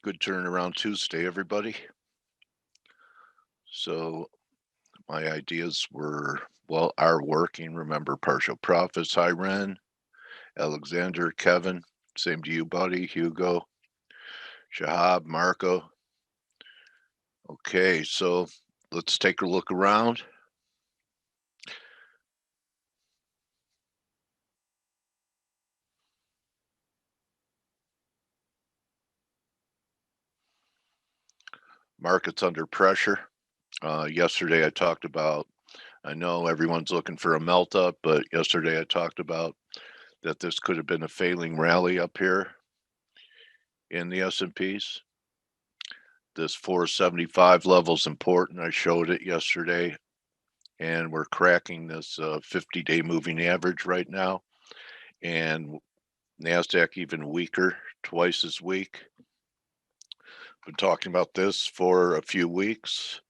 Good turnaround Tuesday, everybody. So my ideas are working. Remember, partial profits, hi Ren, Alexander, Kevin, same to you, buddy, Hugo, Shahab, Marco. Okay, so let's take a look around. Market's under pressure. Yesterday I talked about, I know everyone's looking for a melt up, but yesterday I talked about that this could have been a failing rally up here in the S&Ps. This 475 level is important. I showed it yesterday, and we're cracking this 50-day moving average right now, and NASDAQ even weaker, twice as weak. Been talking about this for a few weeks.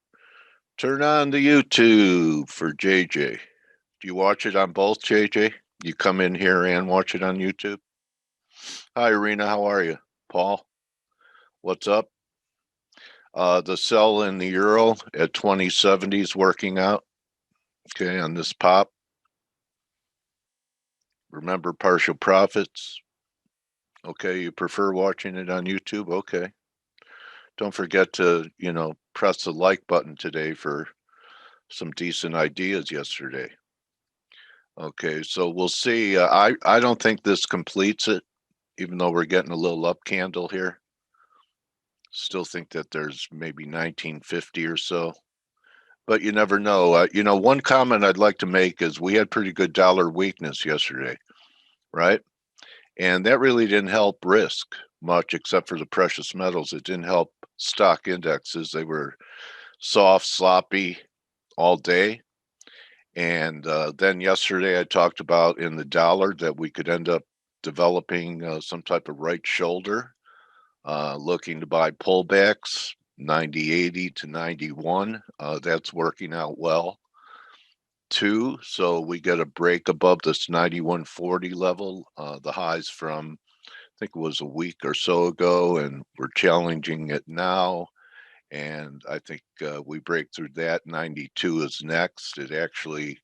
Turn on the YouTube for JJ. Do you watch it on both, JJ? You come in here and watch it on YouTube? Hi, Irina. How are you? Paul? What's up? The sell in the euro at 2070 is working out. Okay, on this pop. Remember partial profits. Okay, you prefer watching it on YouTube? Okay. Don't forget to, press the like button today for some decent ideas yesterday. Okay, so we'll see. I don't think this completes it, even though we're getting a little up candle here. Still think that there's maybe 1950 or so. But you never know. One comment I'd like to make is we had pretty good dollar weakness yesterday, right? And that really didn't help risk much, except for the precious metals. It didn't help stock indexes. They were soft, sloppy all day. And then yesterday I talked about in the dollar that we could end up developing some type of right shoulder, looking to buy pullbacks, 90.80 to 91. That's working out well too. So we get a break above this 91.40 level, the highs from, I think it was a week or so ago, and we're challenging it now. And I think we break through that. 92 is next. It actually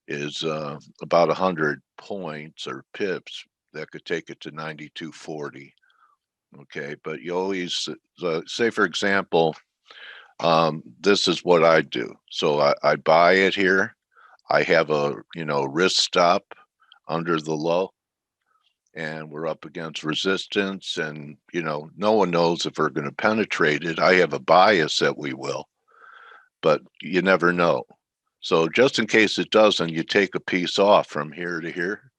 is about 100 points or pips that could take it to 92.40. Okay, but you always say, for example, this is what I do. So I buy it here. I have a risk stop under the low, and we're up against resistance, and no one knows if we're going to penetrate it. I have a bias that we will, but you never know. So just in case it doesn't, you take a piece off from here to here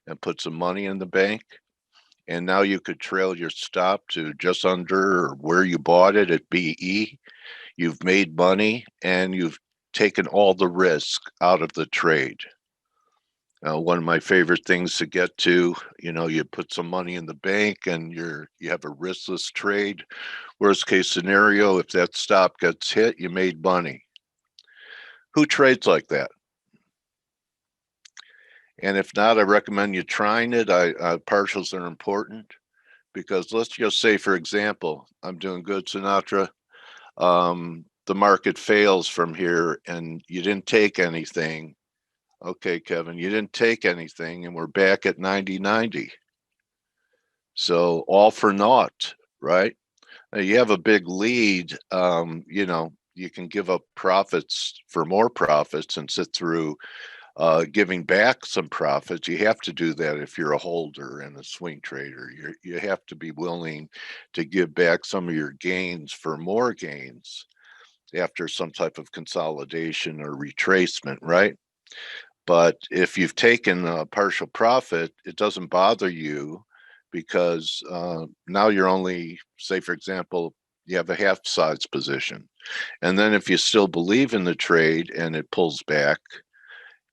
and put some money in the bank, and now you could trail your stop to just under where you bought it at BE. You've made money and you've taken all the risk out of the trade. One of my favorite things to get to, you put some money in the bank and you have a riskless trade. Worst case scenario, if that stop gets hit, you made money. Who trades like that? And if not, I recommend you trying it. Partials are important because let's just say, for example, I'm doing good, Sinatra. The market fails from here and you didn't take anything. Okay, Kevin, you didn't take anything and we're back at 90.90. So all for naught, right? Now you have a big lead, you can give up profits for more profits and sit through giving back some profits. You have to do that if you're a holder and a swing trader. You have to be willing to give back some of your gains for more gains after some type of consolidation or retracement, right? But if you've taken a partial profit, it doesn't bother you because now you're only, say, for example, you have a half size position. And then if you still believe in the trade and it pulls back,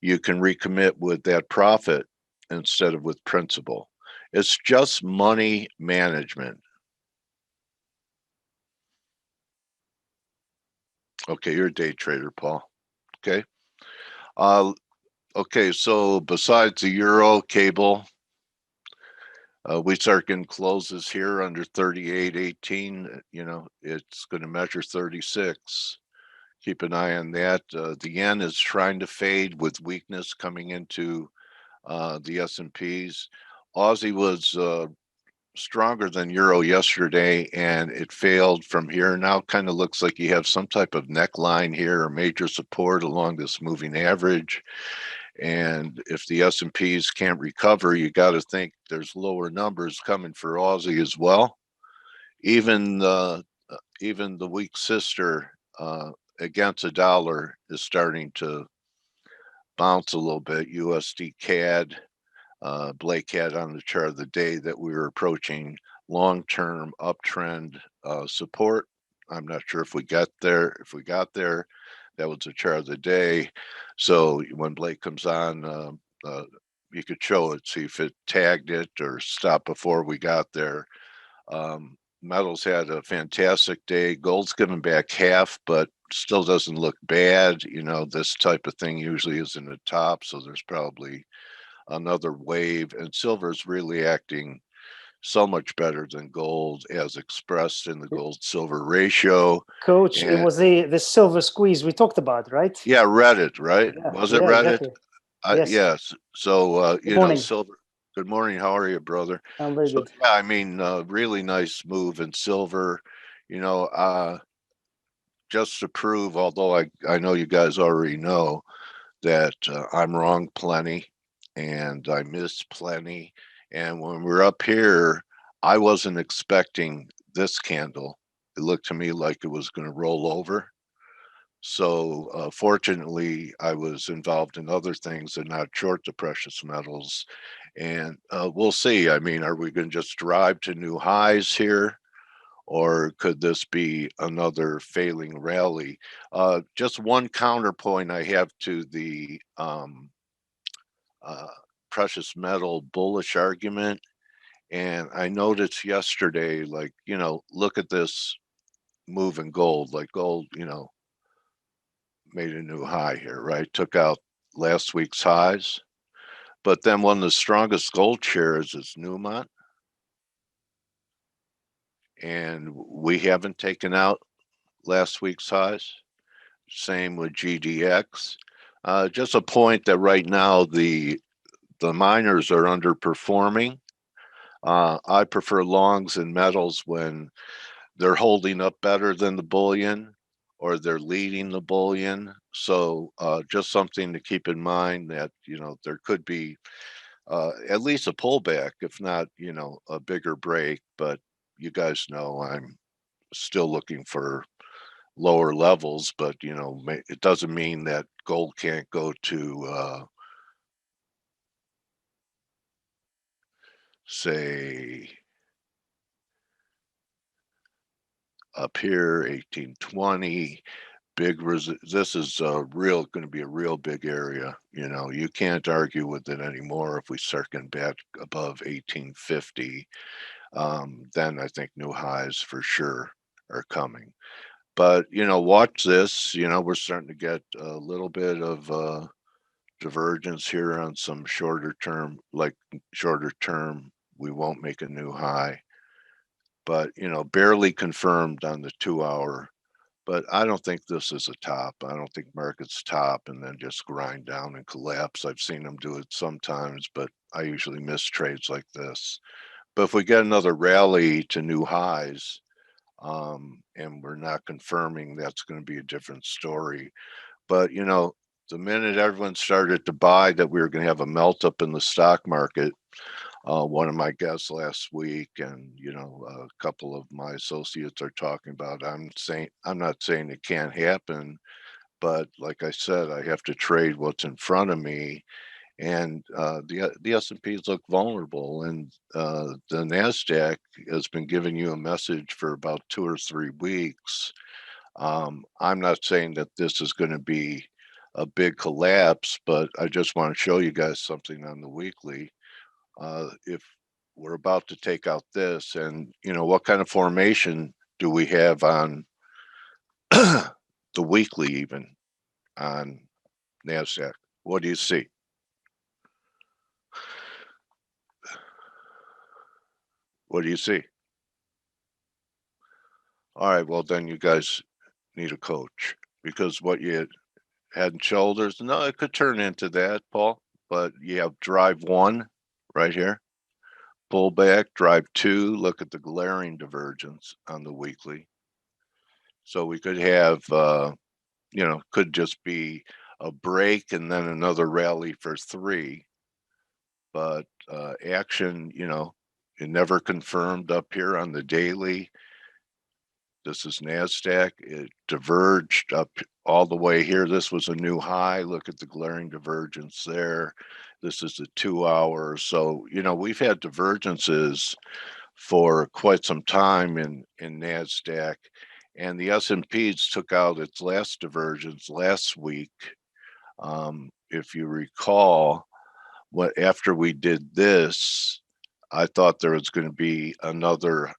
you can recommit with that profit instead of with principal. It's just money management. Okay, you're a day trader, Paul. Okay. Okay, so besides the euro cable, We start getting closes here under 38.18. You know, it's going to measure 36. Keep an eye on that. The yen is trying to fade with weakness coming into the S&Ps. Aussie was stronger than euro yesterday, and it failed from here. Now kind of looks like you have some type of neckline here or major support along this moving average. And if the S&Ps can't recover, you got to think there's lower numbers coming for Aussie as well. Even the weak sister against a dollar is starting to bounce a little bit. USD CAD, Blake had on the chart of the day that we were approaching long-term uptrend support. I'm not sure if we got there. If we got there, that was the chart of the day. So when Blake comes on, you could show it, see if it tagged it or stopped before we got there. Metals had a fantastic day. Gold's given back half, but still doesn't look bad. You know, this type of thing usually is in the top, so there's probably another wave. And silver's really acting so much better than gold as expressed in the gold silver ratio. Coach, it was the silver squeeze we talked about, right? Yeah, Reddit, right? Yeah, Was it Reddit? exactly. Yes. Yes. So Good morning. silver. Good morning. How are you, brother? I'm very good. Yeah, I mean, really nice move in silver. You know, just to prove, although I know you guys already know that I'm wrong plenty and I missed plenty. And when we're up here, I wasn't expecting this candle. It looked to me like it was going to roll over. So fortunately, I was involved in other things and not short the precious metals. And we'll see. I mean, are we going to just drive to new highs here? Or could this be another failing rally? Just one counterpoint I have to the uh, precious metal bullish argument. And I noticed yesterday, like, you know, look at this move in gold. Like gold, you know, made a new high here, right? Took out last week's highs. But then one of the strongest gold shares is Newmont. And we haven't taken out last week's highs. Same with GDX. Just a point that right now the miners are underperforming. I prefer longs and metals when they're holding up better than the bullion or they're leading the bullion. So just something to keep in mind that, you know, there could be at least a pullback, if not, you know, a bigger break. But you guys know I'm still looking for lower levels, but you know, it doesn't mean that gold can't go to say up here 1820. This is going to be a real big area. You know, you can't argue with it anymore. If we start getting back above 1850, then I think new highs for sure are coming. But you know, watch this. You know, we're starting to get a little bit of divergence here on some shorter term, we won't make a new high. But you know, barely confirmed on the 2 hour. But I don't think this is a top. I don't think markets top and then just grind down and collapse. I've seen them do it sometimes, but I usually miss trades like this. But if we get another rally to new highs, and we're not confirming, that's going to be a different story. But you know, the minute everyone started to buy that we were going to have a melt up in the stock market, one of my guests last week, and you know, a couple of my associates are talking about. I'm not saying it can't happen, but like I said, I have to trade what's in front of me, and the S&Ps look vulnerable, and the Nasdaq has been giving you a message for about 2 or 3 weeks. I'm not saying that this is going to be a big collapse, but I just want to show you guys something on the weekly. If we're about to take out this, and you know, what kind of formation do we have on the weekly, even on NASDAQ? What do you see? What do you see? All right, well, then you guys need a coach, because what you head and shoulders, no, it could turn into that, Paul, but you have drive 1 right here, pull back, drive 2, look at the glaring divergence on the weekly. So we could have, could just be a break and then another rally for 3, but action, it never confirmed up here on the daily. This is NASDAQ. It diverged up all the way here. This was a new high. Look at the glaring divergence there. This is the 2-hour. So, we've had divergences for quite some time in NASDAQ. And the S&Ps took out its last divergence last week. If you recall, after we did this, I thought there was going to be another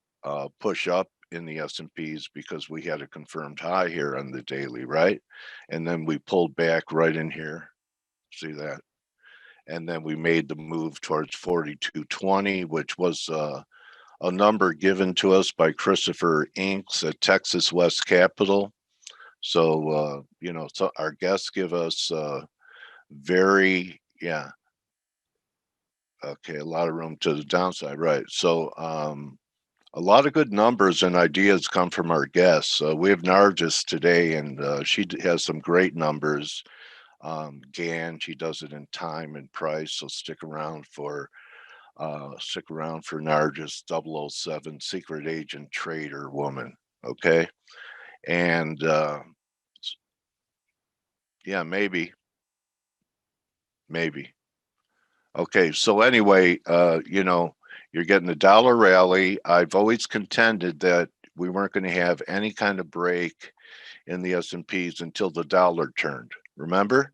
push up in the S&Ps because we had a confirmed high here on the daily, right? And then we pulled back right in here. See that? And then we made the move towards 4220, which was a number given to us by Christopher Inks at Texas West Capital. So, so our guests give us very, okay, a lot of room to the downside, right? So, a lot of good numbers and ideas come from our guests. We have Nargis today, and she has some great numbers. GAN, she does it in time and price, so stick around for Nargis 007, secret agent trader woman. Okay, and yeah, maybe. Okay, so anyway, you're getting a dollar rally. I've always contended that we weren't going to have any kind of break in the S&Ps until the dollar turned. Remember?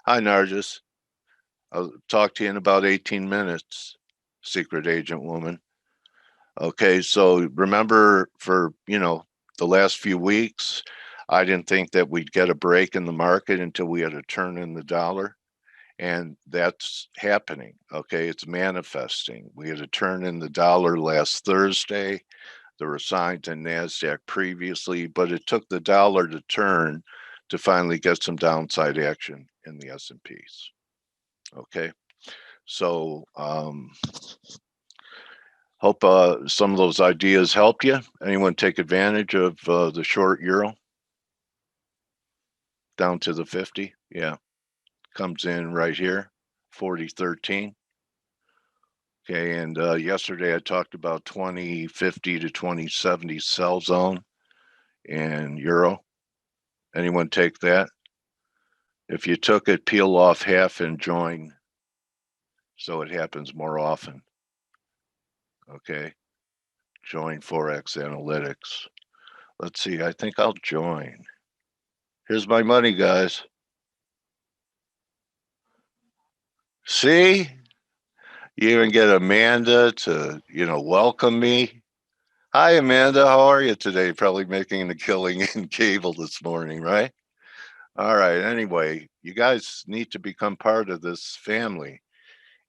Hi, Nargis. I'll talk to you in about 18 minutes, secret agent woman. Okay, so remember for, the last few weeks, I didn't think that we'd get a break in the market until we had a turn in the dollar. And that's happening. Okay, it's manifesting. We had a turn in the dollar last Thursday. There were signs in NASDAQ previously, but it took the dollar to turn to finally get some downside action in the S&Ps. Okay, so hope some of those ideas helped you. Anyone take advantage of the short euro down to the 50? Yeah, comes in right here, 40.13. Okay, and yesterday I talked about 2050 to 2070 sell zone in euro. Anyone take that? If you took it, peel off half and join so it happens more often. Okay, join ForexAnalytix. Let's see, I think I'll join. Here's my money, guys. See? You even get Amanda to, welcome me. Hi, Amanda. How are you today? Probably making a killing in cable this morning, right? All right. Anyway, you guys need to become part of this family,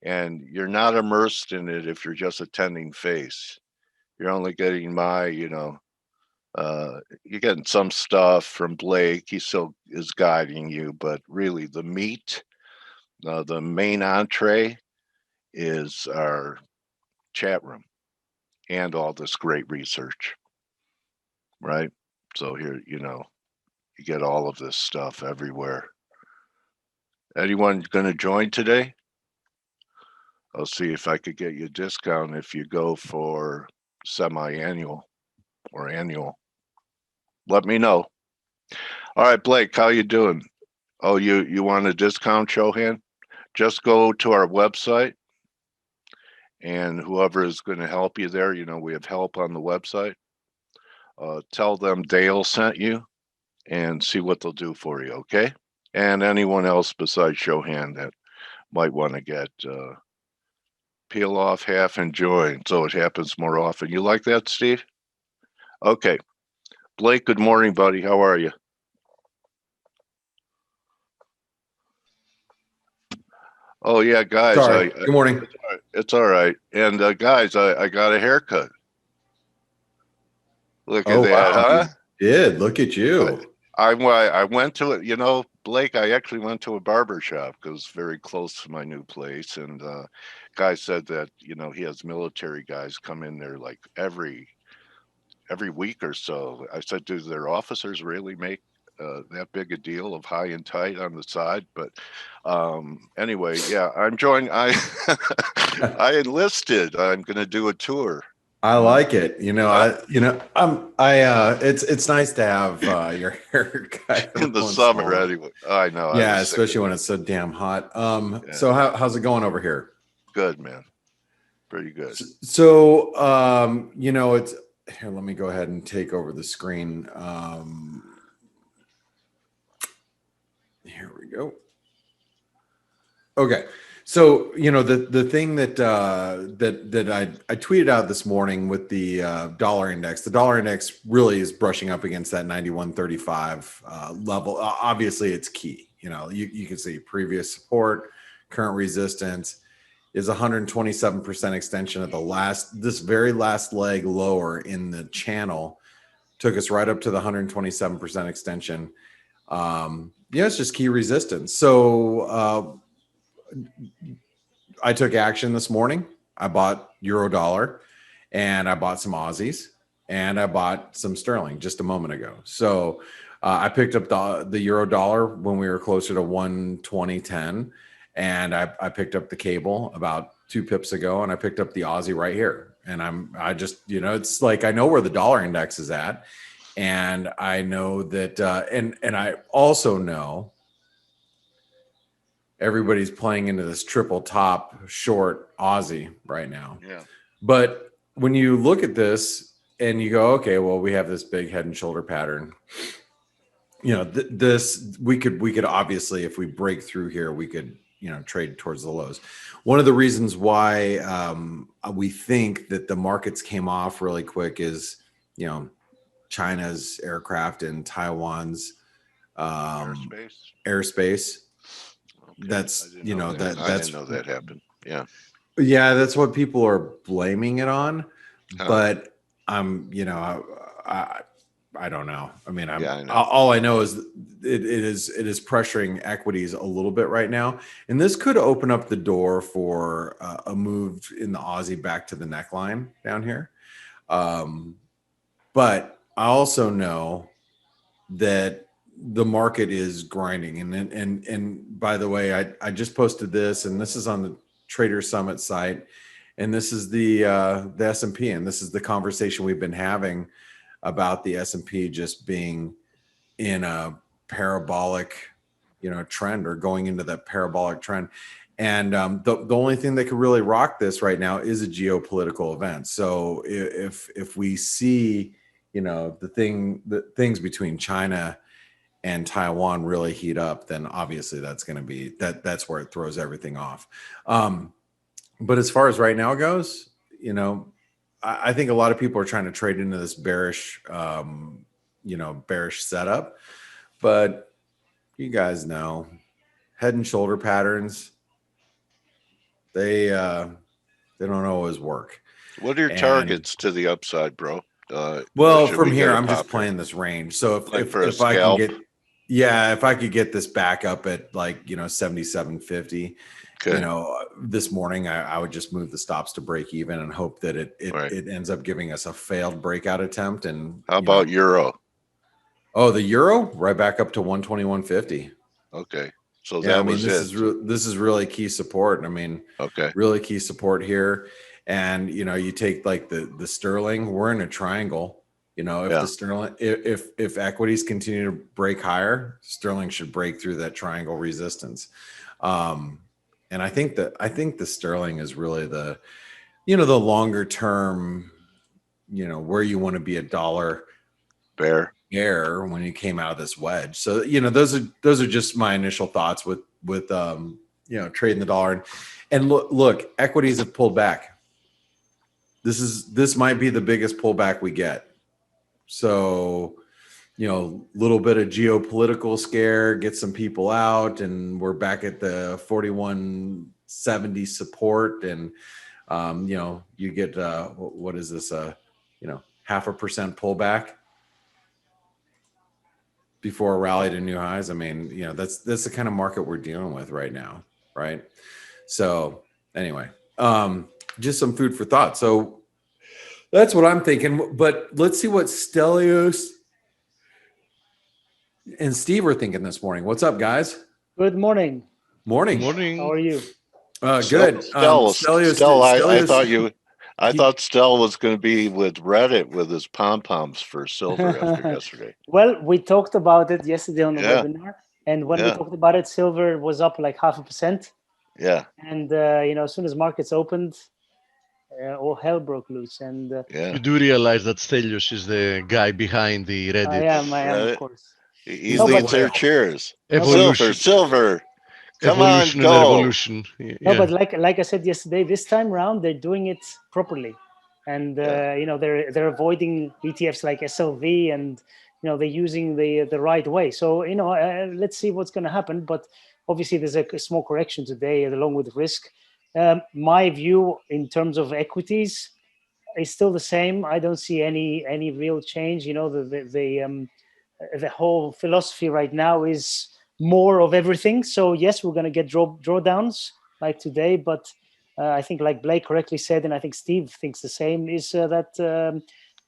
and you're not immersed in it if you're just attending face. You're only getting my, you're getting some stuff from Blake. He still is guiding you, but really the meat, the main entree is our chat room and all this great research, right? So here, you get all of this stuff everywhere. Anyone going to join today? I'll see if I could get you a discount if you go for semi-annual or annual. Let me know. All right, Blake, how you doing? Oh, you want a discount, Shohan? Just go to our website, and whoever is going to help you there, we have help on the website. Tell them Dale sent you and see what they'll do for you, okay? And anyone else besides Shohan that might want to get peel off half and join so it happens more often. You like that, Steve? Okay. Blake, good morning, buddy. How are you? Oh, yeah, guys. Sorry. Good morning. It's all right. And guys, I got a haircut. Look at Oh, that, wow. huh? You did. Look at you. I went to it. You know, Blake. I actually went to a barber shop because it's very close to my new place, and guy said that he has military guys come in there like every week or so. I said, do their officers really make that big a deal of high and tight on the side? But anyway, yeah, I'm joining. I enlisted. I'm going to do a tour. I like it. Yeah. It's nice to have your haircut every In the once in a summer, while. anyway. I know. I Yeah, was sick especially of when it. it's so damn hot. Yeah. So how's it going over here? Good, man. Pretty good. So, it's here. Let me go ahead and take over the screen. Here we go. Okay. So, the thing that I tweeted out this morning with the dollar index. The dollar index really is brushing up against that 91.35 level. Obviously, it's key. You can see previous support, current resistance is 127% extension at this very last leg lower in the channel. Took us right up to the 127% extension. It's just key resistance. So I took action this morning. I bought euro dollar and I bought some Aussies and I bought some sterling just a moment ago. So I picked up the euro dollar when we were closer to 120.10, and I picked up the cable about 2 pips ago, and I picked up the Aussie right here. And I just, it's like I know where the dollar index is at, and I know that and I also know everybody's playing into this triple top short Aussie right now. Yeah. But when you look at this and you go, okay, well, we have this big head and shoulder pattern. This we could obviously, if we break through here, we could trade towards the lows. One of the reasons why we think that the markets came off really quick is China's aircraft and Taiwan's airspace. Okay. That's I didn't know that happened. Yeah. Yeah, that's what people are blaming it on. Huh. But I don't know. I mean, I know. all I know is it is pressuring equities a little bit right now, and this could open up the door for a move in the Aussie back to the neckline down here. But I also know that the market is grinding, and by the way, I just posted this, and this is on the Trader Summit site, and this is the S&P, and this is the conversation we've been having about the S&P just being in a parabolic, trend, or going into that parabolic trend. And the only thing that could really rock this right now is a geopolitical event. So if we see, the things between China and Taiwan really heat up, then obviously that's going to be that's where it throws everything off. But as far as right now goes, I think a lot of people are trying to trade into this bearish setup, but you guys know head and shoulder patterns, they don't always work. What are your targets to the upside, bro? Well, from here, I'm just playing this range. So if I can get, if I could get this back up at like 77.50. Okay. This morning I would just move the stops to break even and hope that it ends up giving us a failed breakout attempt. And how about euro? Oh, the euro right back up to 121.50. Okay, so yeah, I mean this is really key support. I mean, okay, really key support here. And you take like the sterling, we're in a triangle. If the sterling, if equities continue to break higher, sterling should break through that triangle resistance. And I think the sterling is really the longer term, where you want to be a dollar bear when you came out of this wedge. So, those are just my initial thoughts with trading the dollar. And look, equities have pulled back. This might be the biggest pullback we get. So, little bit of geopolitical scare, get some people out, and we're back at the 41.70 support. And You get what is this? 0.5% pullback before a rally to new highs. I mean, that's the kind of market we're dealing with right now, right? So anyway, just some food for thought. So that's what I'm thinking. But let's see what Stelios and Steve are thinking this morning. What's up, guys? Good morning. Morning. How are you? Good. Stelios, I thought Stel was going to be with Reddit with his pom-poms for silver after yesterday. Well, we talked about it yesterday on the webinar. And when we talked about it, silver was up like 0.5%. Yeah. And, as soon as markets opened, all hell broke loose. And you do realize that Stelios is the guy behind the Reddit. I am, of course. He leads their cheers. Evolution. Silver. Come evolution on, go. And revolution. Yeah. No, but like I said yesterday, this time around they're doing it properly, and they're avoiding ETFs like SLV, and they're using the right way. So let's see what's going to happen. But obviously there's a small correction today along with risk. My view in terms of equities is still the same. I don't see any real change. The whole philosophy right now is more of everything. So yes, we're going to get drawdowns like today, but I think like Blake correctly said, and I think Steve thinks the same, is that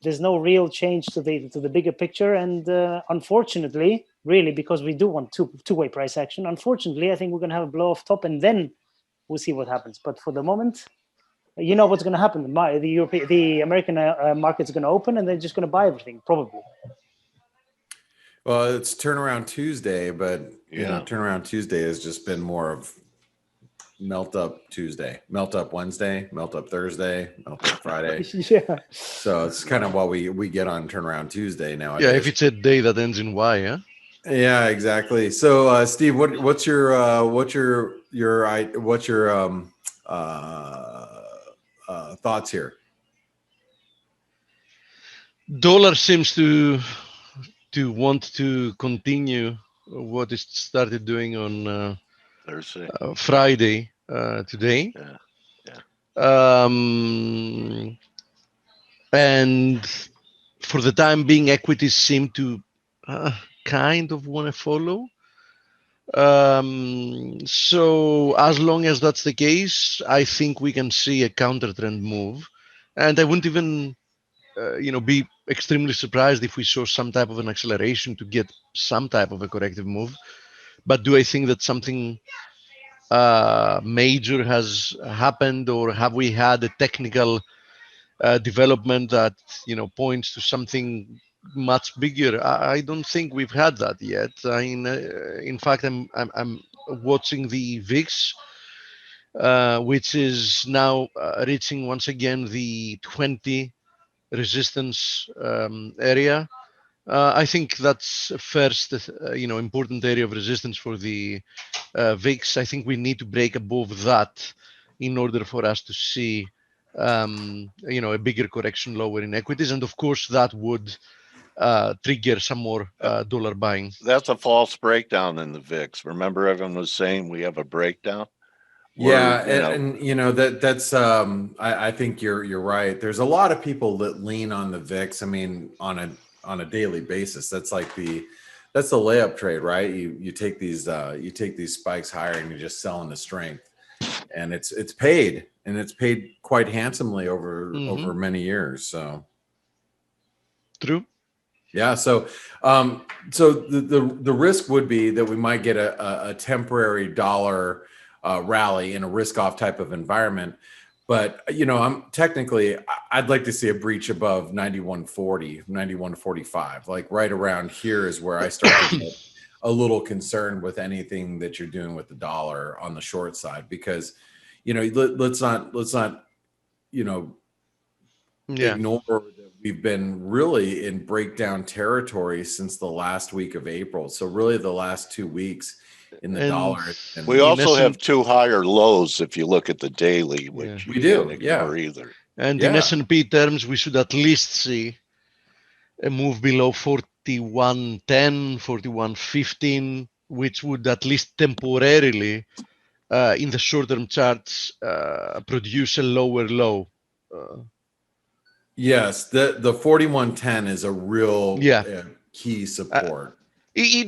there's no real change to the bigger picture. And unfortunately, really, because we do want two-way price action, unfortunately, I think we're going to have a blow off top, and then we'll see what happens. But for the moment, you know what's going to happen. The American market's going to open, and they're just going to buy everything, probably. Well, it's Turnaround Tuesday, but Turnaround Tuesday has just been more of melt up Tuesday, melt up Wednesday, melt up Thursday, melt up Friday. Yeah. So it's kind of what we get on Turnaround Tuesday nowadays. Yeah, if it's a day that ends in Y, yeah. Yeah, exactly. So, Steve, what's your thoughts here? Dollar seems to want to continue what it started doing on Thursday, Friday today. Yeah. And for the time being, equities seem to kind of want to follow. So as long as that's the case, I think we can see a counter trend move, and I wouldn't even be extremely surprised if we saw some type of an acceleration to get some type of a corrective move. But do I think that something major has happened, or have we had a technical development that points to something much bigger? I don't think we've had that yet. In fact, I'm watching the VIX, which is now reaching once again the 20 resistance area. I think that's first, important area of resistance for the VIX. I think we need to break above that in order for us to see, a bigger correction lower in equities, and of course that would trigger some more dollar buying. That's a false breakdown in the VIX. Remember, everyone was saying we have a breakdown. That's I think you're right. There's a lot of people that lean on the VIX. I mean, on a daily basis. That's like the layup trade, right? You take these spikes higher and you just sell in the strength, and it's paid, and it's paid quite handsomely over many years. So true. Yeah. So the risk would be that we might get a temporary dollar rally in a risk-off type of environment, but I'd like to see a breach above 91.40, 91.45. Like right around here is where I start to get a little concerned with anything that you're doing with the dollar on the short side, because let's not ignore that we've been really in breakdown territory since the last week of April. So really the last 2 weeks in the dollar. And we also have two higher lows if you look at the daily, which we do ignore either. And in S&P terms, we should at least see a move below 41.10, 41.15, which would at least temporarily in the short-term charts produce a lower low. Yes, the 4110 is a real Yeah. key support. A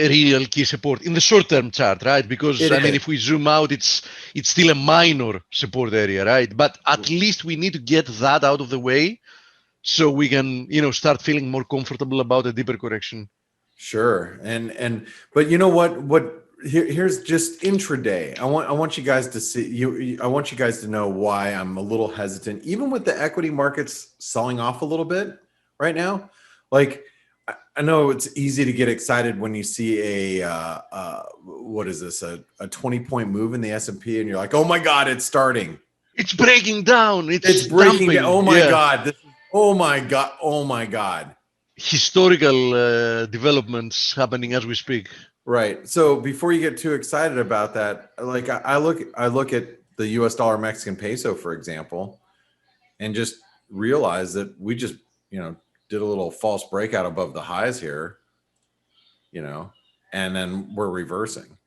real key support in the short-term chart, right? Because It I mean, is. if we zoom out, it's still a minor support area, right? But at least we need to get that out of the way so we can, start feeling more comfortable about a deeper correction. Sure. But you know what here's just intraday. I want you guys to see I want you guys to know why I'm a little hesitant, even with the equity markets selling off a little bit right now. Like, I know it's easy to get excited when you see what is this, a 20-point move in the S&P, and you're like, oh my God, it's starting. It's breaking down. It's breaking dumping. down. Oh my God. Oh my God. Oh my God. Historical developments happening as we speak. Right. So before you get too excited about that, like I look at the US dollar Mexican peso, for example, and just realize that we just, did a little false breakout above the highs here, and then we're reversing.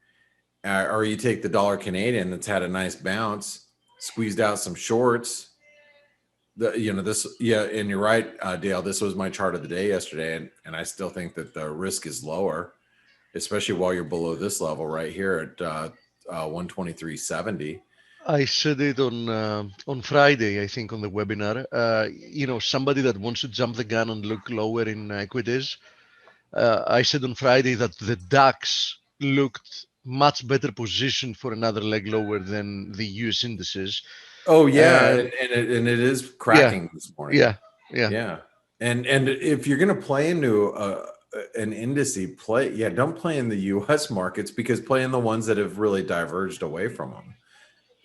Or you take the dollar Canadian that's had a nice bounce, squeezed out some shorts. And you're right, Dale, this was my chart of the day yesterday. And I still think that the risk is lower, especially while you're below this level right here at 123.70. I said it on Friday, I think, on the webinar. Somebody that wants to jump the gun and look lower in equities. I said on Friday that the DAX looked much better positioned for another leg lower than the US indices. Oh yeah, and it is cracking this morning. Yeah. And if you're going to play into an indice, don't play in the U.S. markets, because play in the ones that have really diverged away from them.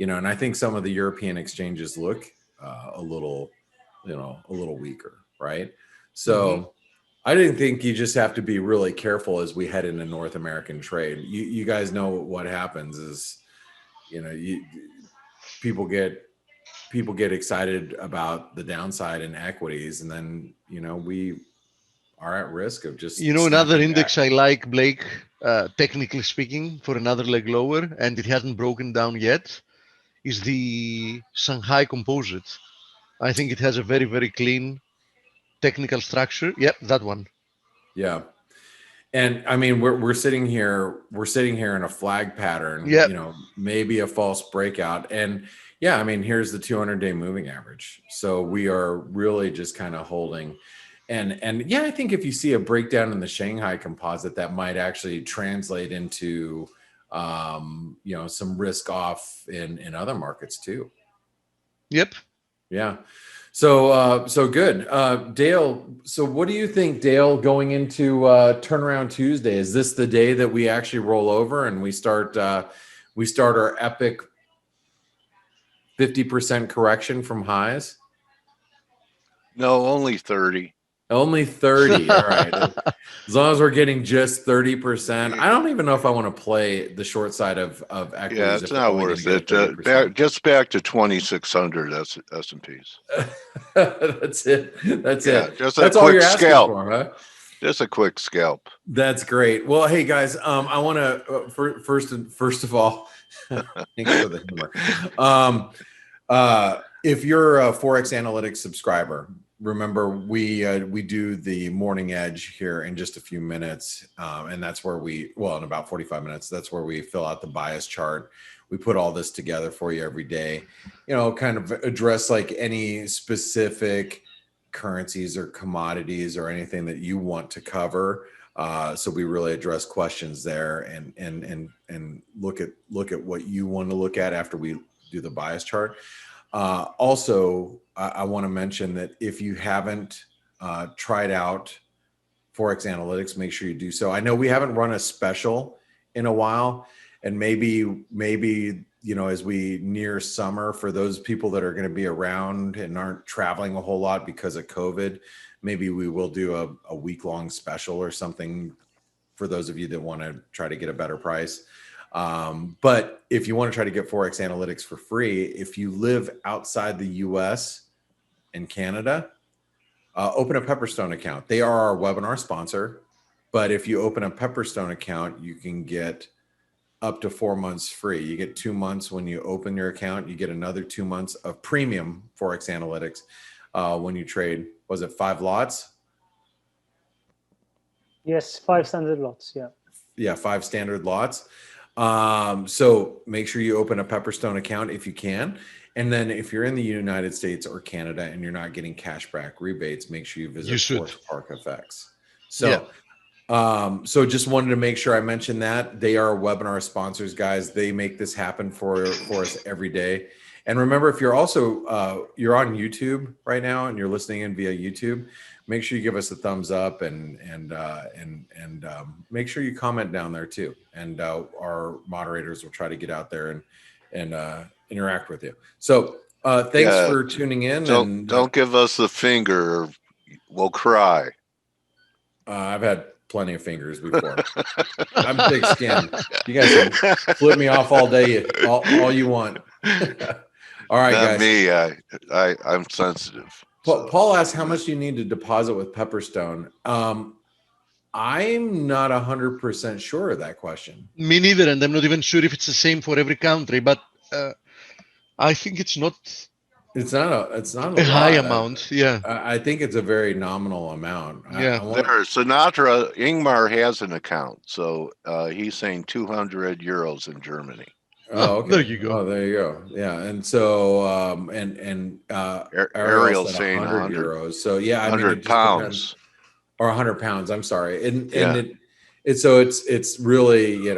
And I think some of the European exchanges look a little weaker, right? So I didn't think you just have to be really careful as we head into North American trade. You guys know what happens is, people get excited about the downside in equities, and then we are at risk of just another index I like, Blake, technically speaking, for another leg lower, and it hasn't broken down yet, is the Shanghai Composite. I think it has a very, very clean technical structure. Yep, that one. Yeah. And I mean, we're sitting here in a flag pattern, maybe a false breakout. And yeah, I mean, here's the 200-day moving average. So we are really just kind of holding. And yeah, I think if you see a breakdown in the Shanghai Composite, that might actually translate into, some risk off in other markets too. Yep. Yeah. So good. Dale, so what do you think, Dale, going into Turnaround Tuesday? Is this the day that we actually roll over and we start our epic 50% correction from highs? No, only 30. Only 30. All right. As long as we're getting just 30%. I don't even know if I want to play the short side of equities. Yeah, it's not worth it. Just back to 2,600 S&Ps. That's it. That's it. That's all you're asking for, huh? Just a quick scalp. That's great. Well, hey guys, I want to first of all, thanks for the humor. If you're a ForexAnalytix subscriber, remember we do the morning edge here in just a few minutes, and that's where in about 45 minutes, that's where we fill out the bias chart. We put all this together for you every day, kind of address like any specific currencies or commodities or anything that you want to cover. So we really address questions there and look at what you want to look at after we do the bias chart. Also, I want to mention that if you haven't tried out ForexAnalytix, make sure you do so. I know we haven't run a special in a while, and maybe as we near summer, for those people that are going to be around and aren't traveling a whole lot because of COVID, maybe we will do a week-long special or something for those of you that want to try to get a better price. But if you want to try to get ForexAnalytix for free, if you live outside the US and Canada, open a Pepperstone account. They are our webinar sponsor, but if you open a Pepperstone account, you can get up to 4 months free. You get 2 months when you open your account. You get another 2 months of premium ForexAnalytix when you trade. Was it 5 lots? Yes, 5 standard lots. Yeah. Yeah, 5 standard lots. So make sure you open a Pepperstone account if you can. And then if you're in the United States or Canada and you're not getting cashback rebates, make sure you visit Forest Park FX. So, so just wanted to make sure I mentioned that. They are webinar sponsors, guys. They make this happen for us every day. And remember, if you're also you're on YouTube right now and you're listening in via YouTube, make sure you give us a thumbs up and make sure you comment down there too. And our moderators will try to get out there and interact with you. So thanks for tuning in. Don't give us the finger, or we'll cry. I've had plenty of fingers before. I'm thick skinned. You guys can flip me off all day, all you want. All right, Not guys. me. I'm sensitive. Paul asked how much you need to deposit with Pepperstone. I'm not 100% sure of that question. Me neither, and I'm not even sure if it's the same for every country. But I think it's not. It's not a high lot. amount. Yeah. I think it's a very nominal amount. Yeah. Sinatra Ingmar has an account, so he's saying 200 euros in Germany. Oh, okay. There you go. Oh, there you go. Yeah, and so Ariel's saying 100 euros. So yeah, I mean, 100 pounds or 100 pounds. I'm sorry, and it's really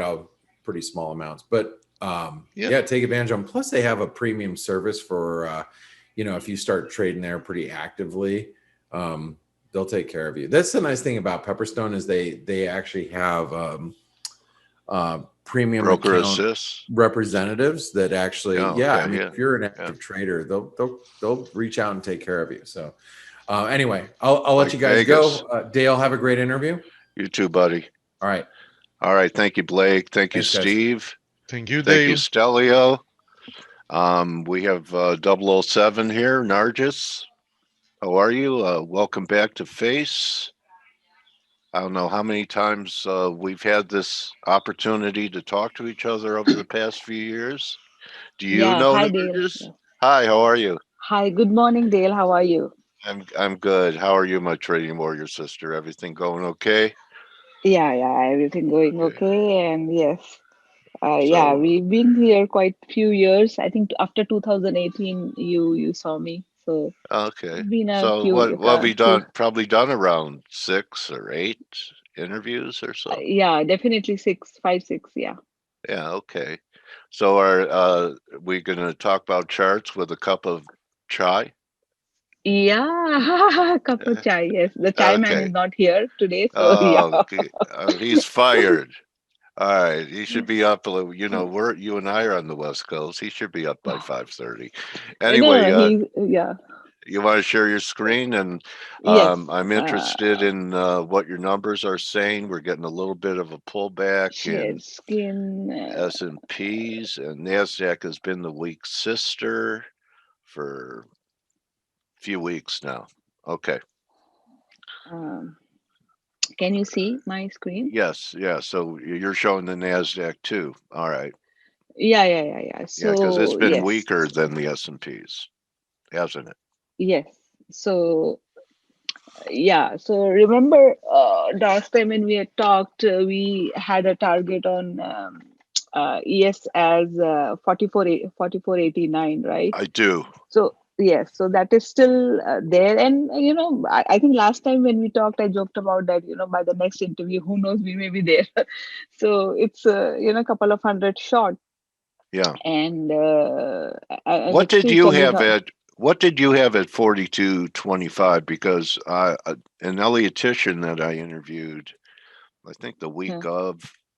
pretty small amounts, but take advantage of them. Plus, they have a premium service for if you start trading there pretty actively, they'll take care of you. That's the nice thing about Pepperstone is they actually have premium broker account assist representatives that actually if you're an active trader, they'll reach out and take care of you. So anyway, I'll let you guys go. Dale, have a great interview. You too, buddy. All right. Thank you, Blake. Thanks, you, Steve. Guys. Thank you, Dale. Thank you, Stelio. We have 007 here, Nargis. How are you? Welcome back to Face. I don't know how many times we've had this opportunity to talk to each other over the past few years. Do you know hi, Nargis? Dale. Hi, how are you? Hi, good morning, Dale. How are you? I'm good. How are you, my trading warrior sister? Everything going okay? Yeah, everything going okay. And yes, we've been here quite a few years. I think after 2018, you saw me. So okay. Been a So few, what have we done? Probably done around 6 or 8 interviews or so. Yeah, definitely 5, 6. Yeah. Yeah. Okay. So are we going to talk about charts with a cup of chai? Yeah, cup of chai. Yes, the chai man is not here today. So okay. He's fired. All right, he should be up. You and I are on the West Coast. He should be up by 5:30. Anyway, you want to share your screen, and yes, I'm interested in what your numbers are saying. We're getting a little bit of a pullback in S&Ps, and Nasdaq has been the weak sister for a few weeks now. Okay. Can you see my screen? Yes, yeah. So you're showing the Nasdaq too. All right. Yeah. So because it's been weaker than the S&Ps, hasn't it? Yes. So So remember last time when we had talked, we had a target on ES as 44.89, right? I do. So yes, so that is still there. And I think last time when we talked, I joked about that. By the next interview, who knows, we may be there. So it's a couple of hundred short. Yeah. And what did you have at 42.25? Because an Elliottician that I interviewed, I think the week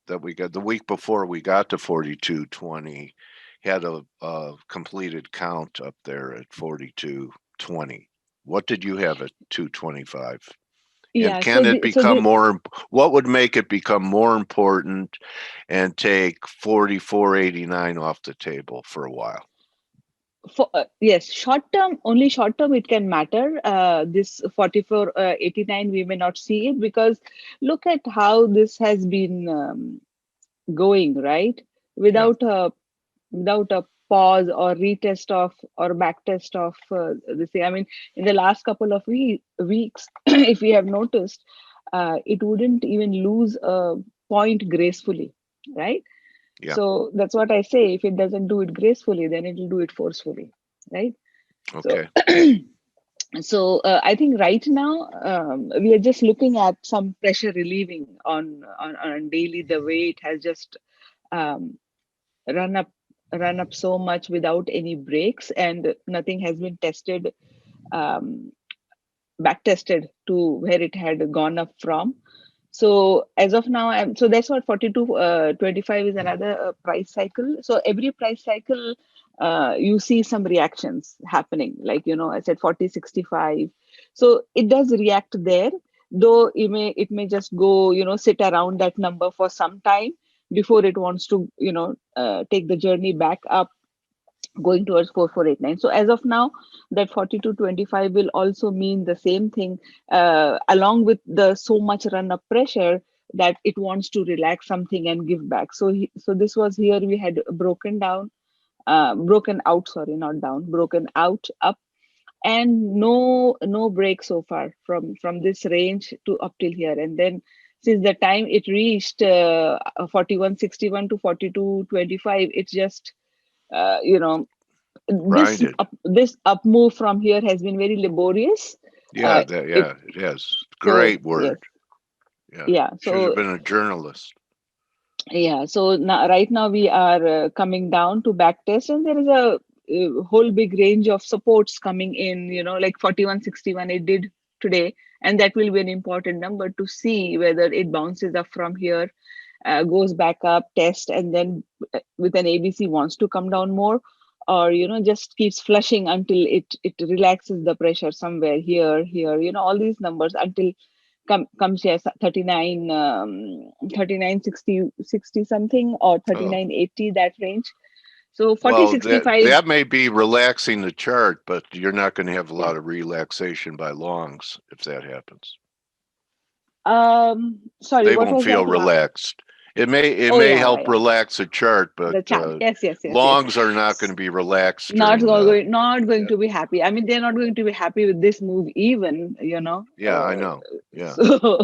the week before we got to 42.20, had a completed count up there at 42.20. What did you have at 225? Yeah, and can it become more? What would make it become more important and take 44.89 off the table for a while? Yes, short term, only short term it can matter. This 44.89 we may not see it because look at how this has been going, right? without a pause or retest of or backtest of this thing. I mean, in the last couple of weeks, if we have noticed, it wouldn't even lose a point gracefully, right? Yeah. So that's what I say. If it doesn't do it gracefully, then it will do it forcefully, right? Okay. So I think right now we are just looking at some pressure relieving on daily, the way it has just um, run up so much without any breaks, and nothing has been tested, um, back tested to where it had gone up from. So as of now, so that's what 42.25 is another price cycle. So every price cycle, you see some reactions happening, like, I said 40.65. So it does react there, though it may just go, sit around that number for some time before it wants to, take the journey back up, going towards 4489. So as of now, that 42.25 will also mean the same thing, along with the so much run up pressure, that it wants to relax something and give back. So this was here we had broken out, sorry, not down, broken out, up, and no break so far from this range to up till here. And then since the time it reached 41.61 to 42.25, it's just Grinded. this up move from here has been very laborious. Yeah, It it has. so Great yes, word. Yeah. yeah. Should have So been a journalist. yeah, so now right now we are coming down to back test, and there is a whole big range of supports coming in. Like 41.61 it did today, and that will be an important number to see whether it bounces up from here, goes back up, test, and then with an ABC wants to come down more, or just keeps flushing until it relaxes the pressure somewhere here, all these numbers until comes here 39 60 something, or Oh. 39.80, that range. So Well, 40.65. that may be relaxing the chart, but you're not going to have a lot of relaxation by longs if that happens. Sorry, They what won't was feel that last? relaxed. It may Oh yeah, help yeah. relax the chart, but The chart. Yes. longs are not going to be relaxed Not during going to be happy. I mean, they're not going to be happy with this move even, Yeah, I know. Yeah. So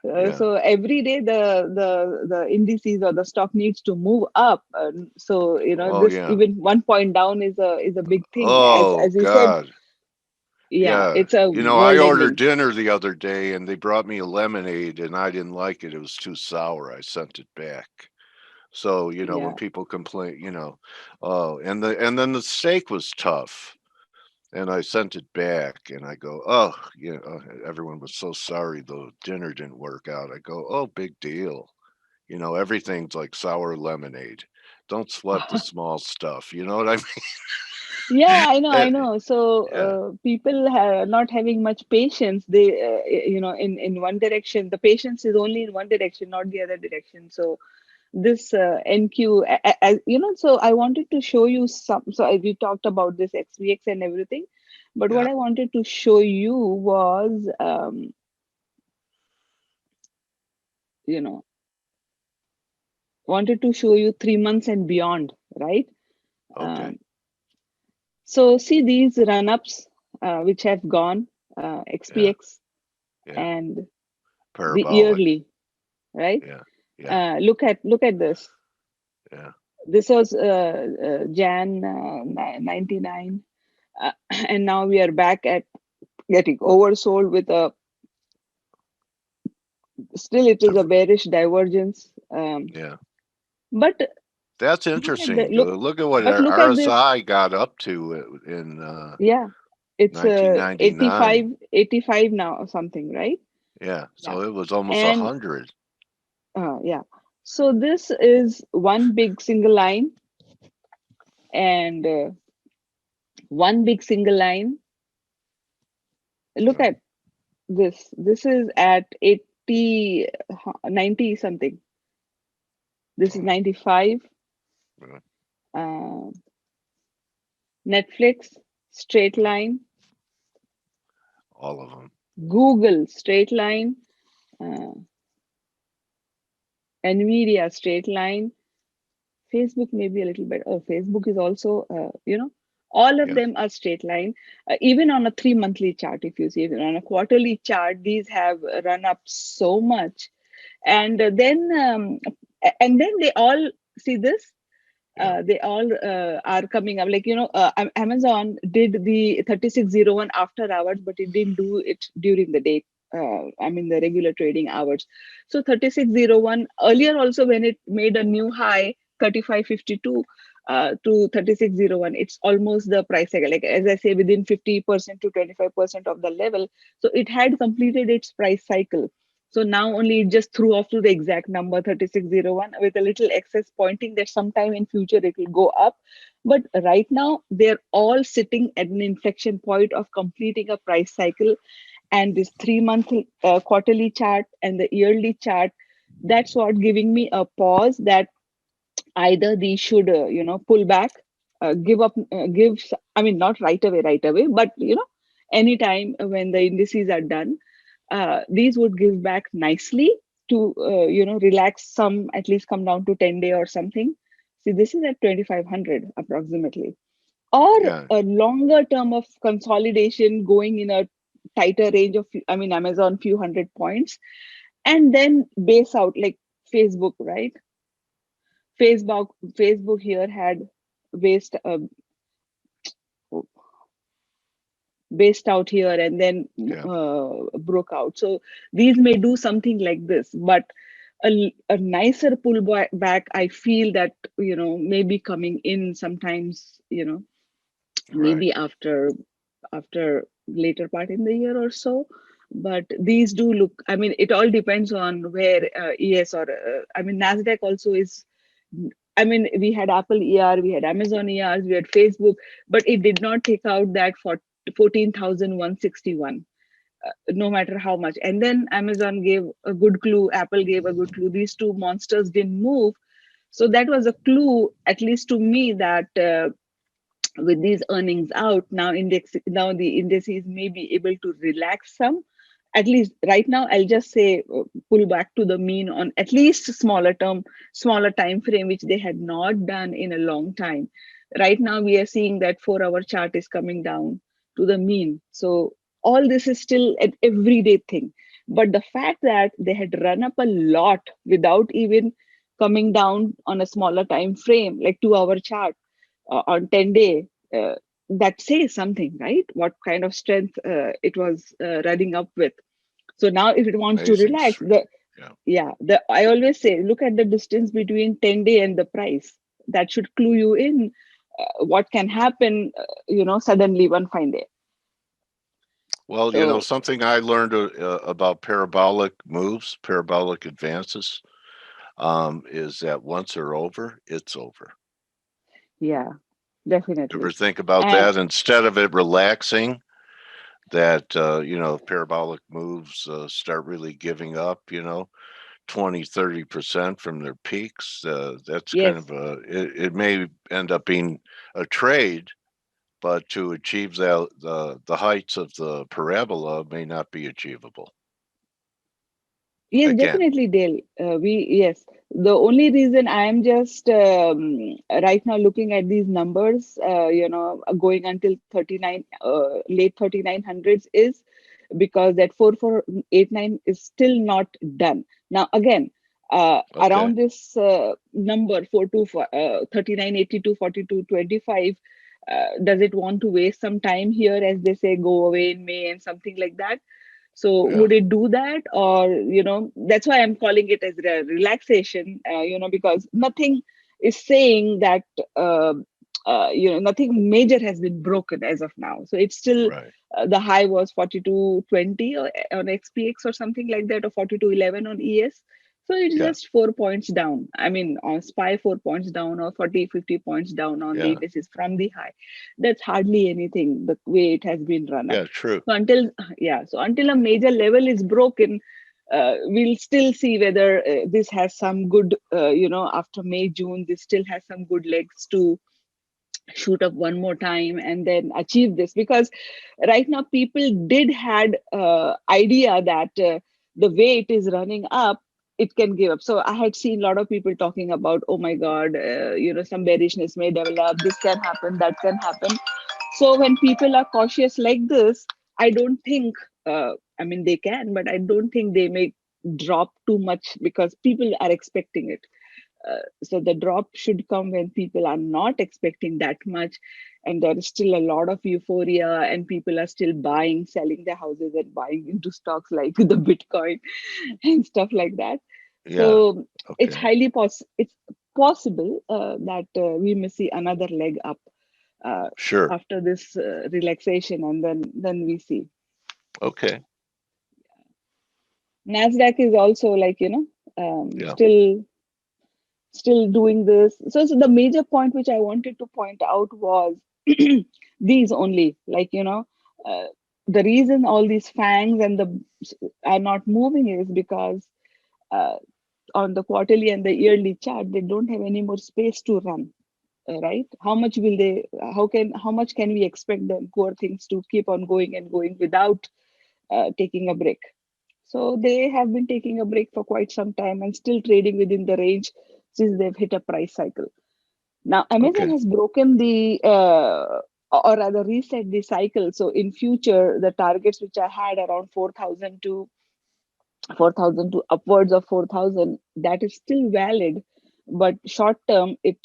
Yeah. so every day the indices or the stock needs to move up. So Oh this, yeah. even 1 point down is a big thing, Oh as you said. God. Yeah, Yeah. it's a I world ordered ending. dinner the other day and they brought me a lemonade and I didn't like it. It was too sour. I sent it back. So, Yeah. when people complain, oh, and then the steak was tough. And I sent it back and I go, oh, everyone was so sorry the dinner didn't work out. I go, oh, big deal. Everything's like sour lemonade. Don't sweat the small stuff. You know what I mean? Yeah, I know. So Yeah. people not having much patience. They, in one direction, the patience is only in one direction, not the other direction. So this NQ, so I wanted to show you some. So we talked about this XVX and everything, but what Yeah. I wanted to show you was, wanted to show you 3 months and beyond, right? Okay. So see these run-ups which have gone, XPX Yeah. and the Parabolic. yearly, right? Yeah. Yeah. Look at this. Yeah. This was Jan 99, and now we are back at getting oversold with still it is a bearish divergence. Yeah. But That's look at interesting. Look at what but our look at this. RSI got up to in Yeah, it's 1999. 85 now or something, right? Yeah. Yeah. So it was almost And 100. yeah. So this is one big single line, and one big single line. Look at this. This is at 80, 90 something. This is 95. Netflix, straight line. All of them. Google, straight line. Nvidia, straight line. Facebook may be a little bit. Oh, Facebook is also, all of them are straight line. Even on a 3-monthly chart, if you see it on a quarterly chart, these have run up so much, and then they all see this. They all are coming up. Like Amazon did the 3601 after hours, but it didn't do it during the day. The regular trading hours. So 3601 earlier also, when it made a new high 3552 to 3601, it's almost the price cycle. Like as I say, within 50% to 25% of the level. So it had completed its price cycle. So now only it just threw off to the exact number 3601 with a little excess, pointing that sometime in future it will go up. But right now they're all sitting at an inflection point of completing a price cycle. And this 3-month quarterly chart and the yearly chart, that's what giving me a pause that either these should pull back, give up, not right away, but anytime when the indices are done, these would give back nicely to relax some, at least come down to 10-day or something. See, this is at 2500 approximately, or a longer term of consolidation going in a tighter range of, Amazon few hundred points, and then base out like Facebook, right? Facebook here had based out here and then broke out. So these may do something like this, but a nicer pullback, I feel that may be coming in sometimes, maybe after later part in the year or so. But these do look, it all depends on where ES or Nasdaq also is. We had Apple ER, we had Amazon ERs, we had Facebook, but it did not take out that for 14,161, no matter how much. And then Amazon gave a good clue, Apple gave a good clue. These two monsters didn't move. So that was a clue, at least to me, that with these earnings out, now the indices may be able to relax some. At least right now, I'll just say pull back to the mean on at least smaller time frame, which they had not done in a long time. Right now, we are seeing that 4-hour chart is coming down to the mean. So all this is still an everyday thing. But the fact that they had run up a lot without even coming down on a smaller time frame, like 2-hour chart on 10-day, that says something, right? What kind of strength it was running up with. So now if it wants to relax, I always say, look at the distance between 10-day and the price. That should clue you in what can happen, suddenly one fine day. Well, So, something I learned about parabolic moves, parabolic advances, is that once they're over, it's over. Yeah, definitely. Ever think about that? Instead of it relaxing, that, parabolic moves start really giving up, 20-30% from their peaks. That's kind of it may end up being a trade, but to achieve the heights of the parabola may not be achievable. Yes, definitely, Dale. The only reason I am just right now looking at these numbers, going until late 3900s, is because that 4489 is still not done. Now again, around this number 3982 4225, does it want to waste some time here, as they say, go away in May and something like that? So would it do that? Or, that's why I'm calling it as a relaxation, because nothing is saying that, nothing major has been broken as of now. So it's still, the high was 4220 on XPX or something like that, or 4211 on ES. So it's just 4 points down. On SPY, 4 points down, or 40-50 points down on the indices from the high. That's hardly anything, the way it has been run up. Yeah, true. So until a major level is broken, we'll still see whether this has some good, after May, June, this still has some good legs to shoot up one more time and then achieve this. Because right now people did had idea that the way it is running up, it can give up. So I had seen a lot of people talking about, oh my God, some bearishness may develop, this can happen, that can happen. So when people are cautious like this, I don't think, I mean, they can, but I don't think they may drop too much because people are expecting it. So the drop should come when people are not expecting that much, and there is still a lot of euphoria, and people are still buying, selling their houses and buying into stocks like the Bitcoin and stuff like that. Yeah. So it's Okay. it's possible that we may see another leg up Sure. after this relaxation, and then we see. Okay. Nasdaq is also like Yeah. still doing this. So the major point which I wanted to point out was these only, like the reason all these fangs and the are not moving is because uh, on the quarterly and the yearly chart they don't have any more space to run. Right, how much will they, how much can we expect them poor things to keep on going and going without taking a break? So they have been taking a break for quite some time and still trading within the range since they've hit a price cycle. Now Amazon Okay. has broken the or rather reset the cycle. So in future the targets which I had around 4,000 to upwards of 4,000, that is still valid, but short term it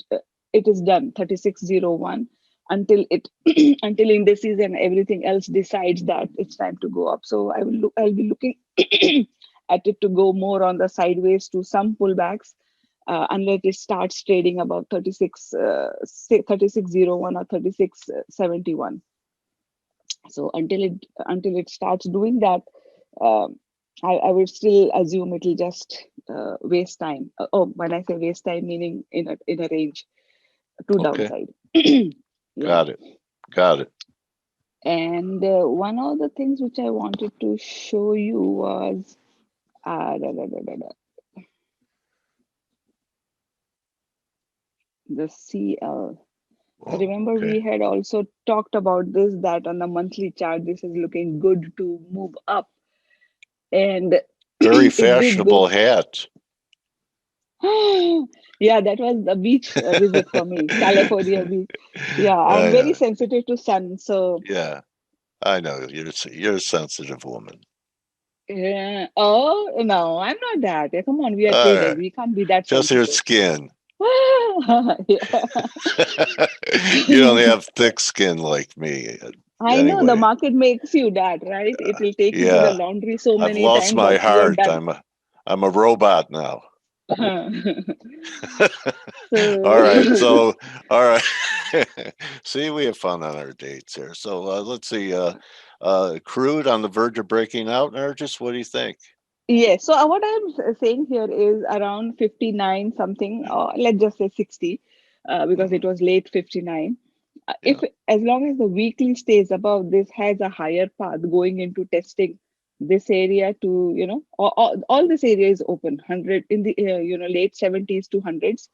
is done 3601 until it until indices and everything else decides that it's time to go up. So I'll be looking at it to go more on the sideways to some pullbacks unless it starts trading above 3601 or 3671. So until it starts doing that, um, I would still assume it'll just waste time. When I say waste time, meaning in a range to Okay. downside. Yeah. Got it. Got it. And one of the things which I wanted to show you was the CL. Oh, Remember, okay. we had also talked about this, that on the monthly chart, this is looking good to move up. And Very it did go. fashionable hat. Yeah, that was the beach visit for me, California beach. Yeah, I'm I very know. sensitive to sun. So, Yeah, I know. You're a sensitive woman. oh, no, I'm not that. Yeah, come on, we are All traders. right. We can't be that Just your sensitive. skin. Yeah. You don't have thick skin like me. I know the Anyway, market makes you that, right? It will take you to the yeah. laundry so I've many lost times my until you're heart. done. I'm a robot now. All right. So, So, all right. See, we have fun on our dates here. So let's see. Crude on the verge of breaking out, Nargis. What do you think? yes. So what I'm saying here is around 59 something, or let's just say 60, because it Mhm. was late 59. If Yeah. as long as the weekly stays above, this has a higher path going into testing this area to, all this area is open 100 in the late 70s to hundreds.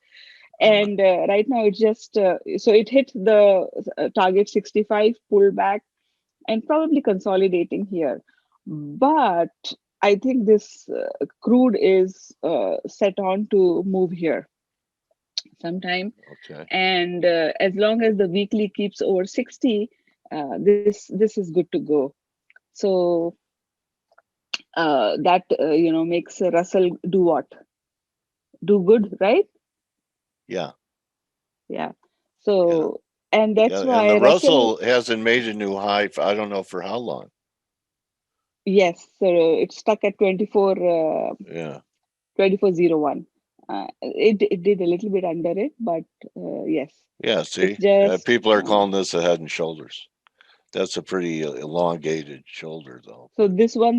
Uh, And right now it's just so it hit the target 65, pulled back, and probably consolidating here. But I think this crude is set on to move here sometime. okay. And as long as the weekly keeps over 60, this is good to go. So that makes Russell do what? Do good, right? Yeah. Yeah. Yeah. So, and that's Yeah. And the why Russell, Russell hasn't made a new high for I don't know for how long. yes, so it's stuck at Yeah. 2401. It did a little bit under it, but yes, Yeah. it's See, just people are calling this a head and shoulders. That's a pretty elongated shoulder, though. so this one,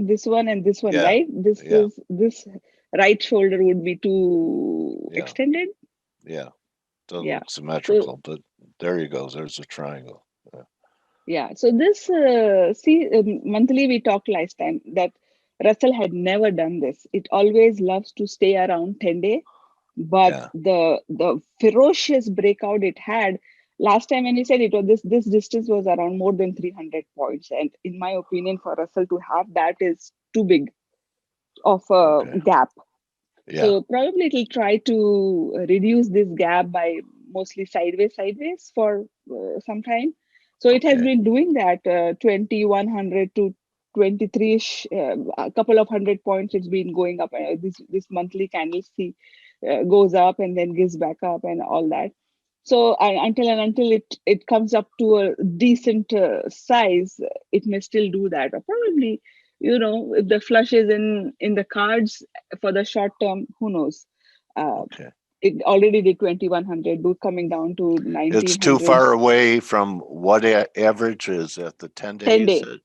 and this one, Yeah. right? Yeah. This right shoulder would be too Yeah. extended. Yeah. Doesn't Yeah. look So symmetrical, but there you go. There's a triangle. Yeah. yeah. So this monthly we talked last time that Russell had never done this. It always loves to stay around 10-day. But Yeah. the ferocious breakout it had last time when he said it was this distance was around more than 300 points, and in my opinion for Russell to have that is too big of a Okay. gap. Yeah. So probably it'll try to reduce this gap by mostly sideways for some time. So it has Okay. been doing that 2100 to 23ish, a couple of 100 points. It's been going up. This monthly candle see goes up and then gives back up and all that. So until it comes up to a decent size, it may still do that, or probably, if the flush is in the cards for the short term, who knows? Okay. It already did 2100, coming down to It's too far 1900s. away from what average is at the 10-day, 10 you day said?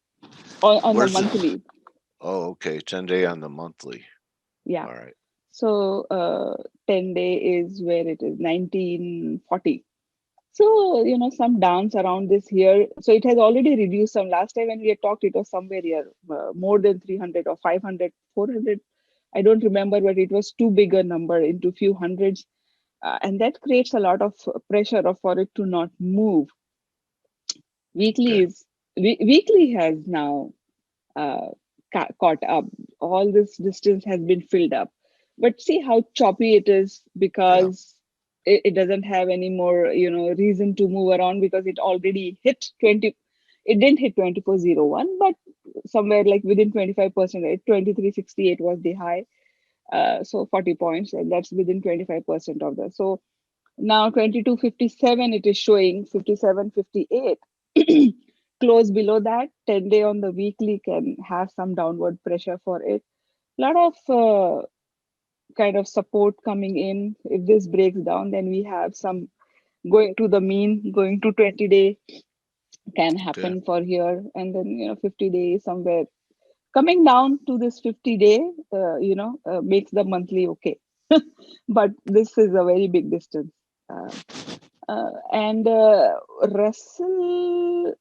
on the Where's it? monthly. Oh, okay. 10-day on the monthly. Yeah. All right. So 10 day is where it is 1940. So, some downs around this here. So it has already reduced some. Last time when we had talked, it was somewhere here, more than 300 or 500, 400. I don't remember, but it was too big a number, into few hundreds. And that creates a lot of pressure for it to not move. Okay. Weekly has now caught up. All this distance has been filled up. But see how choppy it is, because it doesn't have any more reason to move around, because it already hit 20. It didn't hit 2401, but somewhere like within 25%, 2368 was the high. So 40 points, and that's within 25% of that. So now 2257, it is showing 5758. Close below that, 10-day on the weekly can have some downward pressure for it. A lot of kind of support coming in. If this breaks down, then we have some going to the mean, going to 20-day can happen for here. And then, 50 days somewhere coming down to this 50-day, makes the monthly okay. But this is a very big distance. And Russell,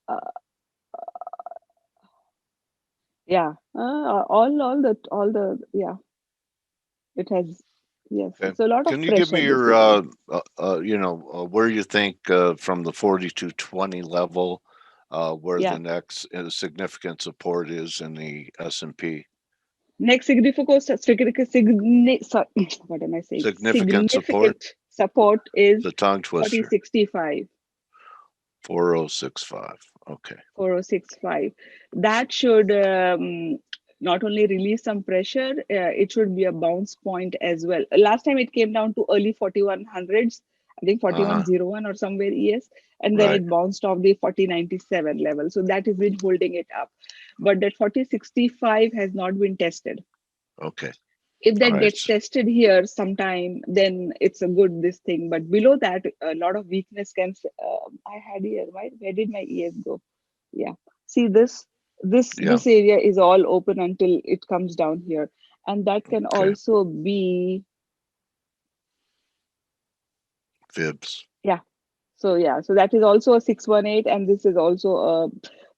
yeah, all the yeah, it has, yes. Okay. So a lot Can of you give pressure me this your, weekend. where you think from the 4220 level, where Yeah. the next significant support is in the S&P? Next significant, what am I saying? Significant support? Significant support is It's a tongue twister. 4065. 4065. Okay. 4065. That should not only release some pressure, it should be a bounce point as well. Last time it came down to early 4100s, I think 4101 or somewhere, yes. And then Right. it bounced off the 4097 level. So that has been holding it up. But that 4065 has not been tested. Okay. If that All right. gets tested here sometime, then it's a good this thing. But below that, a lot of weakness can. I had here. Where did my ES go? Yeah. See this Yeah. area is all open until it comes down here, and that can Okay. also be. Fibs. Yeah. So that is also a 618, and this is also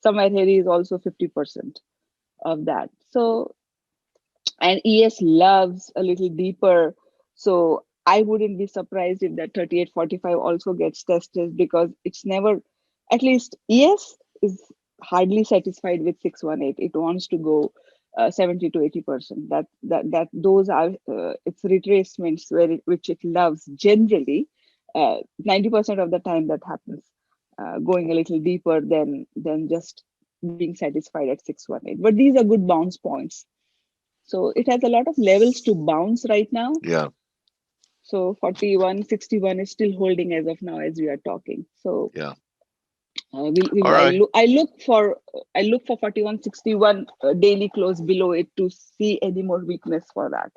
somewhere here is also 50% of that. So. And ES loves a little deeper. So I wouldn't be surprised if that 3845 also gets tested, because it's never, at least ES is hardly satisfied with 618. It wants to go 70 to 80%. Those are its retracements which it loves generally. 90% of the time that happens, going a little deeper than just being satisfied at 618. But these are good bounce points. So it has a lot of levels to bounce right now. Yeah. So 4161 is still holding as of now as we are talking. So yeah. All right. I look for 4161 daily close below it to see any more weakness for that.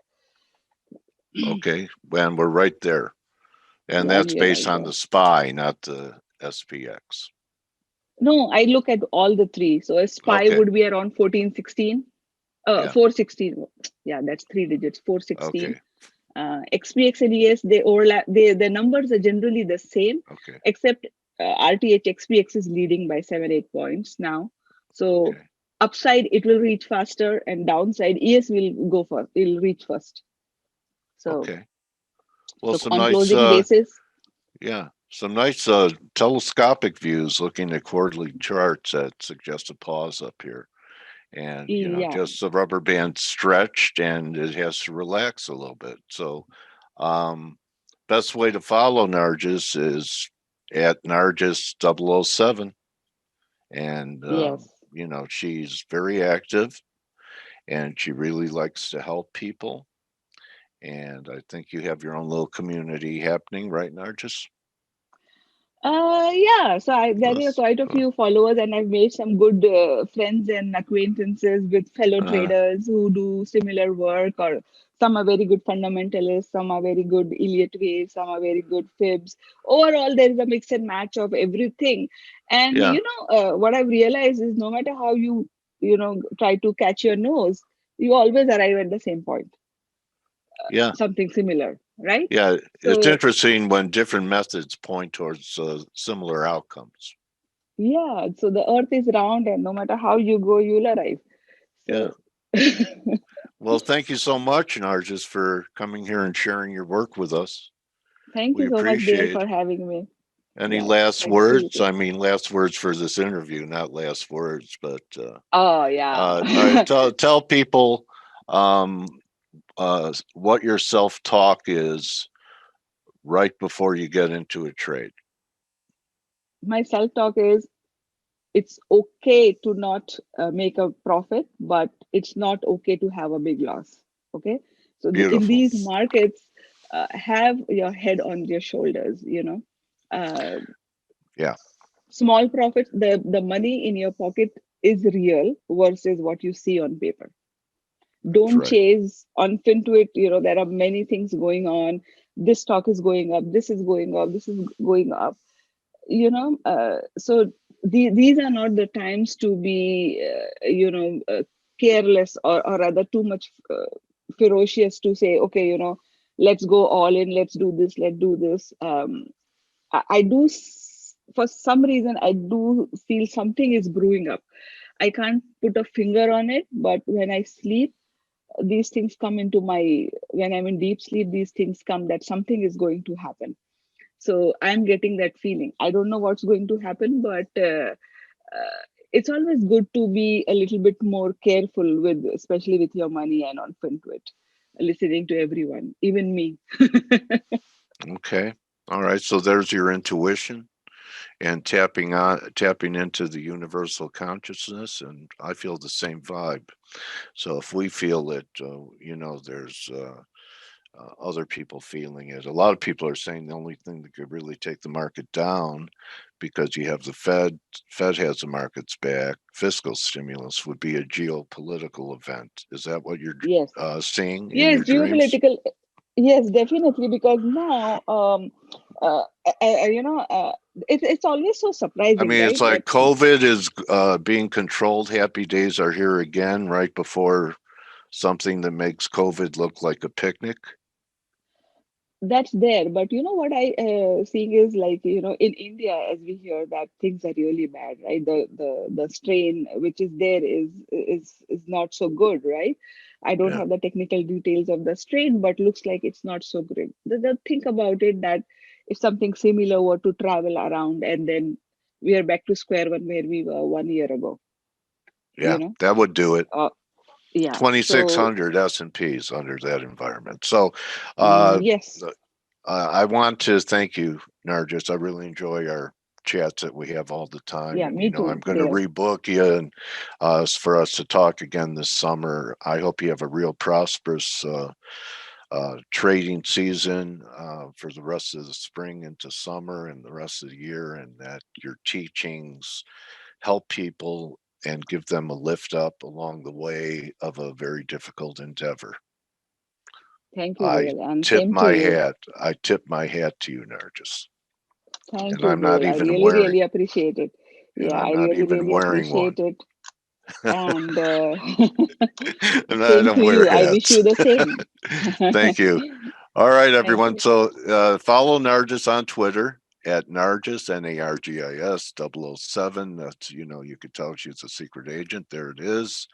Okay. And we're right there. And Yeah, that's we are based right on there. the SPY, not the SPX. No, I look at all the three. So a SPY would be around 1416. 416. Yeah, that's 3 digits. 416. Okay. XPX and ES, they overlap. The numbers are generally the same, except RTH XPX is leading by 7-8 points now. So upside it will reach faster, and downside ES will go first. It'll reach first. So well, so on closing basis. Yeah, some nice telescopic views looking at quarterly charts that suggest a pause up here. and Yeah. just the rubber band stretched and it has to relax a little bit. So best way to follow Nargis is at Nargis007, and Yes. she's very active and she really likes to help people, and I think you have your own little community happening, right, Nargis? Yeah, so there are Yes. quite a few followers, and I've made some good friends and acquaintances with fellow traders who do similar work, or some are very good fundamentalists, some are very good Elliott waves, some are very good fibs. Overall, there is a mix and match of everything. And Yeah. what I've realized is no matter how you try to catch your nose, you always arrive at the same point, Yeah. something similar, right? Yeah, it's So interesting when different methods point towards similar outcomes. yeah, so the earth is round, and no matter how you go, you'll arrive. Yeah. So, Well, thank you so much, Nargis, for coming here and sharing your work with us. thank We you so much, Dale, appreciate for it. having me. Any Yeah, last thank you. words? I mean, last words for this interview, not last words, but Oh, yeah. tell people um, what your self-talk is right before you get into a trade. My self-talk is it's okay to not make a profit, but it's not okay to have a big loss. Okay. So in Beautiful. these markets, have your head on your shoulders. Uh, Yeah, Small profits, the money in your pocket is real versus what you see on paper. that's Don't right. chase on Fintuit. There are many things going on. This stock is going up, this is going up, this is going up. So these are not the times to be careless, or rather too much ferocious to say, okay, let's go all in, let's do this, let's do this. I do, for some reason, I do feel something is brewing up. I can't put a finger on it, but when I sleep, these things come into when I'm in deep sleep, these things come that something is going to happen. So I'm getting that feeling. I don't know what's going to happen, but it's always good to be a little bit more careful with, especially with your money and on Fintuit, listening to everyone, even me. Okay. All right. So there's your intuition and tapping into the universal consciousness, and I feel the same vibe. So if we feel it, there's other people feeling it. A lot of people are saying the only thing that could really take the market down, because you have the Fed has the markets back, fiscal stimulus, would be a geopolitical event. Is that what you're Yes. seeing in Yes, your dreams? geopolitical. Yes, definitely. Because now, uh, it's always so I surprising, mean, it's right? That like COVID is being controlled. Happy days are here again, right before something that makes COVID look like a picnic. that's there. But what I seeing is, like, in India, as we hear that things are really bad, right? The strain which is there is not so good, right? I don't Yeah, have the technical details of the strain, but looks like it's not so great. Think about it, that if something similar were to travel around, and then we are back to square one where we were 1 year ago, you yeah, know? that would do it. Uh, yeah. So 2,600 S&Ps under that environment. So, uh, yes, I want to thank you, Nargis. I really enjoy our chats that we have all the time, yeah, and me I'm too, going to Dale. rebook you and for us to talk again this summer. I hope you have a real prosperous trading season for the rest of the spring into summer and the rest of the year, and that your teachings help people and give them a lift up along the way of a very difficult endeavor. Thank you, I Dale, and tip same to my you. hat. I tip my hat to you, Nargis. Thank And you, I'm not Dale. I even really, wearing really appreciate it. and Yeah, I'm I not really, even really wearing one. appreciate it. And And I same don't to wear you. I wish hats. you the same. Thank you. All right, Thank everyone. you. So follow Nargis on Twitter at Nargis, Nargis 007. That's, you could tell she's a secret agent. There it is.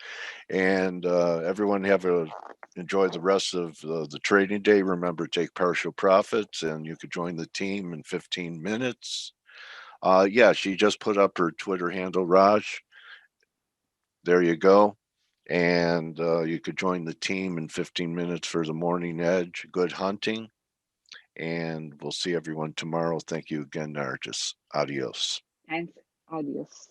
And everyone enjoy the rest of the trading day. Remember, take partial profits, and you could join the team in 15 minutes. Yeah, she just put up her Twitter handle, Raj. There you go. And you could join the team in 15 minutes for the morning edge. Good hunting. And we'll see everyone tomorrow. Thank you again, Nargis. Adios. Thanks. Adios.